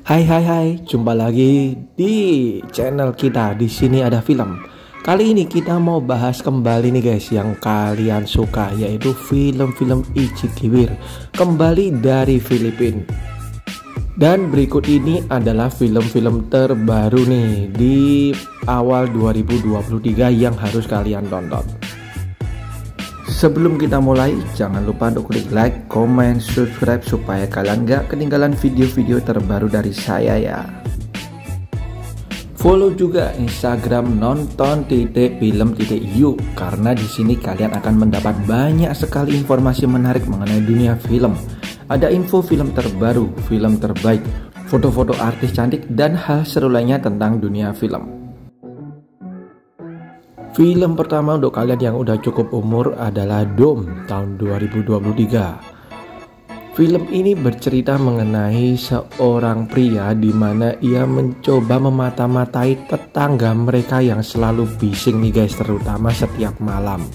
Hai, jumpa lagi di channel kita. Di sini ada film. Kali ini kita mau bahas kembali nih guys yang kalian suka, yaitu film-film Ichi Kiwir kembali dari Filipina. Dan berikut ini adalah film-film terbaru nih di awal 2023 yang harus kalian tonton. Sebelum kita mulai, jangan lupa untuk klik like, comment, subscribe supaya kalian gak ketinggalan video-video terbaru dari saya ya. Follow juga Instagram nonton.film.yuk karena di sini kalian akan mendapat banyak sekali informasi menarik mengenai dunia film. Ada info film terbaru, film terbaik, foto-foto artis cantik dan hal seru lainnya tentang dunia film. Film pertama untuk kalian yang udah cukup umur adalah Dom tahun 2023. Film ini bercerita mengenai seorang pria di mana ia mencoba memata-matai tetangga mereka yang selalu bising nih guys, terutama setiap malam.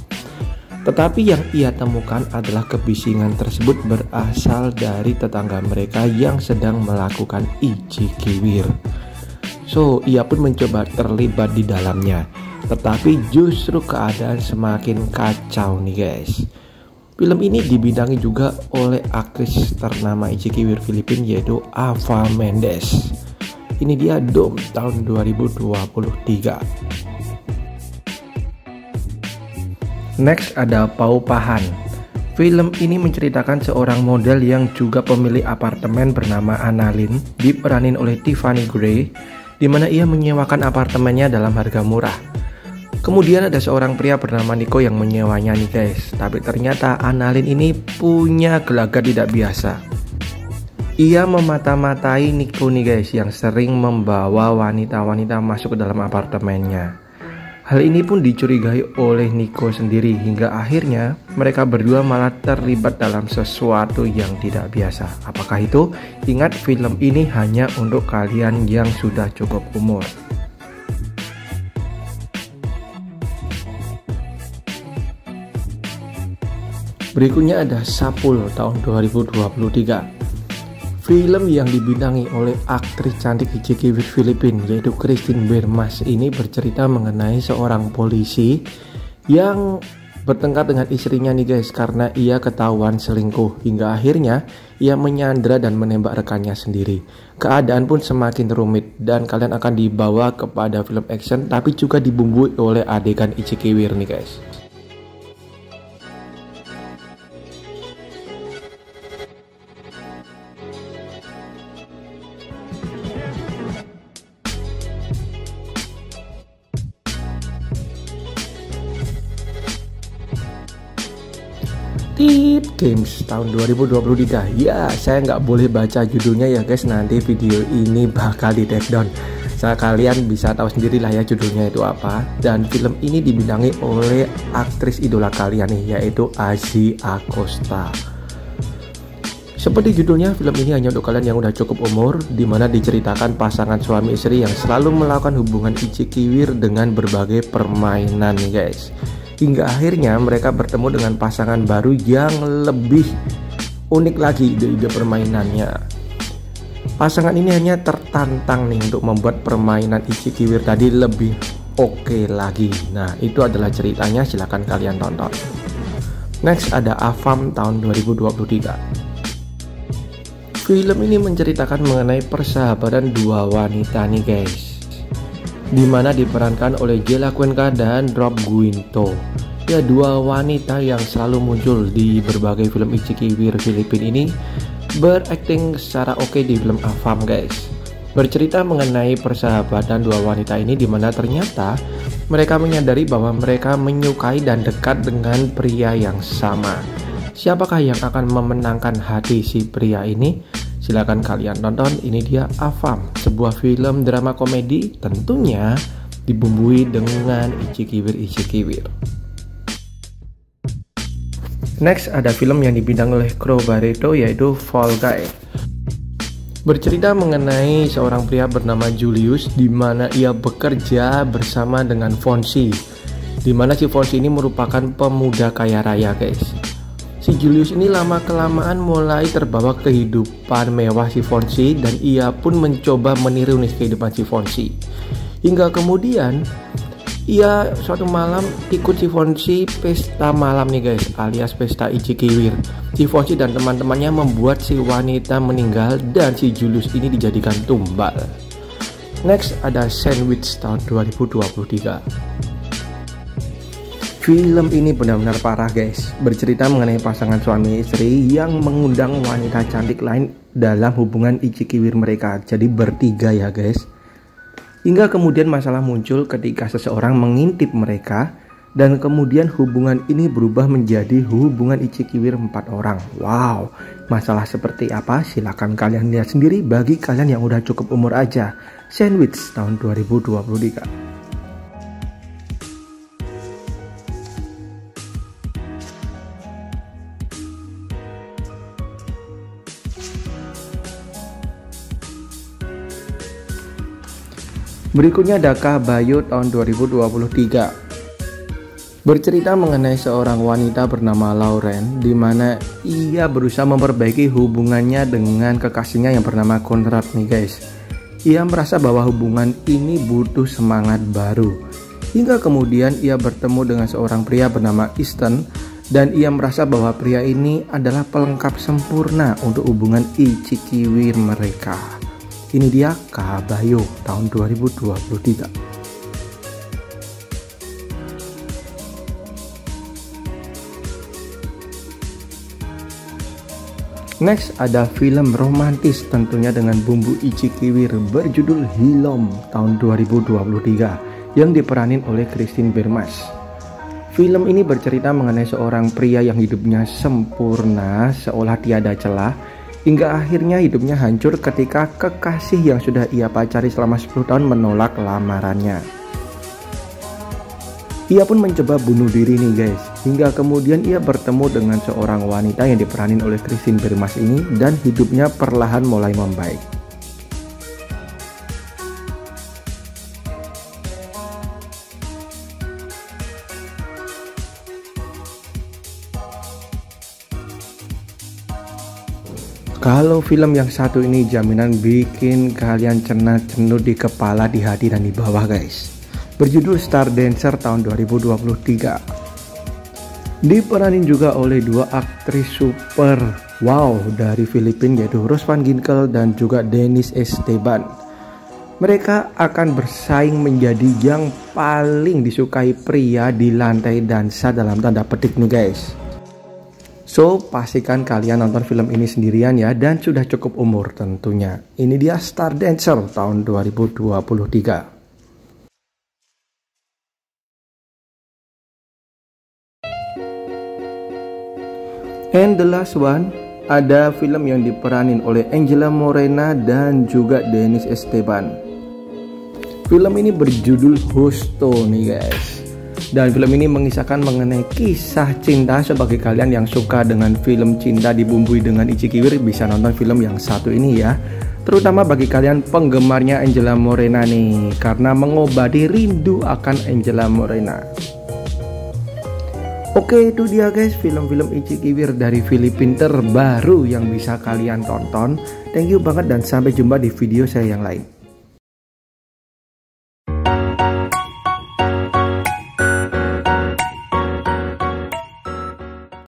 Tetapi yang ia temukan adalah kebisingan tersebut berasal dari tetangga mereka yang sedang melakukan Ichi Kiwir. So, ia pun mencoba terlibat di dalamnya. Tetapi justru keadaan semakin kacau nih guys. Film ini dibintangi juga oleh aktris ternama Ichi Kiwir Filipina yaitu Ava Mendes. Ini dia Dom tahun 2023. Next ada Paupahan. Film ini menceritakan seorang model yang juga pemilik apartemen bernama Annalyn, diperanin oleh Tiffany Gray, di mana ia menyewakan apartemennya dalam harga murah. Kemudian ada seorang pria bernama Nico yang menyewanya nih guys. Tapi ternyata Annalyn ini punya gelagat tidak biasa. Ia memata-matai Nico nih guys, yang sering membawa wanita-wanita masuk ke dalam apartemennya. Hal ini pun dicurigai oleh Nico sendiri, hingga akhirnya mereka berdua malah terlibat dalam sesuatu yang tidak biasa. Apakah itu? Ingat, film ini hanya untuk kalian yang sudah cukup umur. Berikutnya ada Sapul tahun 2023. Film yang dibintangi oleh aktris cantik Ichi Kiwir Filipina yaitu Christine Bermas ini bercerita mengenai seorang polisi yang bertengkar dengan istrinya nih guys karena ia ketahuan selingkuh, hingga akhirnya ia menyandra dan menembak rekannya sendiri. Keadaan pun semakin rumit dan kalian akan dibawa kepada film action tapi juga dibumbui oleh adegan Ichi Kiwir nih guys. Tip Games tahun 2023. Ya, saya nggak boleh baca judulnya ya guys, nanti video ini bakal di take down. Kalian bisa tahu sendiri lah ya judulnya itu apa. Dan film ini dibintangi oleh aktris idola kalian nih, yaitu Azzy Acosta. Seperti judulnya, film ini hanya untuk kalian yang udah cukup umur, dimana diceritakan pasangan suami istri yang selalu melakukan hubungan Ichi Kiwir dengan berbagai permainan nih guys. Hingga akhirnya mereka bertemu dengan pasangan baru yang lebih unik lagi ide-ide permainannya. Pasangan ini hanya tertantang nih untuk membuat permainan Ichi Kiwir tadi lebih oke lagi. Nah, itu adalah ceritanya, silahkan kalian tonton. Next ada Avam tahun 2023. Film ini menceritakan mengenai persahabatan dua wanita nih guys, dimana diperankan oleh Jella Cuenca dan Rob Guinto. Ya, dua wanita yang selalu muncul di berbagai film Ichi Kiwir Filipina ini berakting secara oke di film Avam guys. Bercerita mengenai persahabatan dua wanita ini, dimana ternyata mereka menyadari bahwa mereka menyukai dan dekat dengan pria yang sama. Siapakah yang akan memenangkan hati si pria ini? Silakan kalian tonton. Ini dia Avam, sebuah film drama komedi tentunya dibumbui dengan Ichi Kiwir. Next ada film yang dibintangi oleh Crow Barreto yaitu Fall Guy. Bercerita mengenai seorang pria bernama Julius, di mana ia bekerja bersama dengan Fonzie, di mana si Fonzie ini merupakan pemuda kaya raya guys. Si Julius ini lama-kelamaan mulai terbawa kehidupan mewah si Fonzie dan ia pun mencoba meniru nih kehidupan si Fonzie. Hingga kemudian ia suatu malam ikut si Fonzie pesta malam nih guys, alias pesta Ichikiwir. Si Fonzie dan teman-temannya membuat si wanita meninggal dan si Julius ini dijadikan tumbal. Next ada Sandwich tahun 2023. Film ini benar-benar parah guys, bercerita mengenai pasangan suami istri yang mengundang wanita cantik lain dalam hubungan Ichikiwir mereka. Jadi bertiga ya guys. Hingga kemudian masalah muncul ketika seseorang mengintip mereka dan kemudian hubungan ini berubah menjadi hubungan Ichikiwir 4 orang. Wow, masalah seperti apa? Silahkan kalian lihat sendiri bagi kalian yang udah cukup umur aja. Sandwich tahun 2023. Berikutnya ada Kabayo tahun 2023. Bercerita mengenai seorang wanita bernama Lauren, di mana ia berusaha memperbaiki hubungannya dengan kekasihnya yang bernama Conrad nih guys. Ia merasa bahwa hubungan ini butuh semangat baru. Hingga kemudian ia bertemu dengan seorang pria bernama Easton dan ia merasa bahwa pria ini adalah pelengkap sempurna untuk hubungan Ichikiwir mereka. Ini dia Kabayo tahun 2023. Next ada film romantis tentunya dengan bumbu Ichikiwir berjudul Hilom tahun 2023 yang diperanin oleh Christine Bermas. Film ini bercerita mengenai seorang pria yang hidupnya sempurna seolah tiada celah, hingga akhirnya hidupnya hancur ketika kekasih yang sudah ia pacari selama 10 tahun menolak lamarannya. Ia pun mencoba bunuh diri nih guys, hingga kemudian ia bertemu dengan seorang wanita yang diperanin oleh Christine Bermas ini dan hidupnya perlahan mulai membaik. Kalau film yang satu ini jaminan bikin kalian cenut-cenut di kepala, di hati, dan di bawah guys. Berjudul Star Dancer tahun 2023. Diperanin juga oleh dua aktris super wow dari Filipina yaitu Rose Van Ginkel dan juga Dennis Esteban. Mereka akan bersaing menjadi yang paling disukai pria di lantai dansa dalam tanda petik nih guys. So, pastikan kalian nonton film ini sendirian ya, dan sudah cukup umur tentunya. Ini dia Star Dancer tahun 2023. And the last one, ada film yang diperanin oleh Angela Morena dan juga Dennis Esteban. Film ini berjudul Hosto nih guys. Dan film ini mengisahkan mengenai kisah cinta. Sebagai kalian yang suka dengan film cinta dibumbui dengan Ichikiwir, bisa nonton film yang satu ini ya. Terutama bagi kalian penggemarnya Angela Morena nih, karena mengobati rindu akan Angela Morena. Oke, itu dia guys film-film Ichikiwir dari Filipina terbaru yang bisa kalian tonton. Thank you banget dan sampai jumpa di video saya yang lain.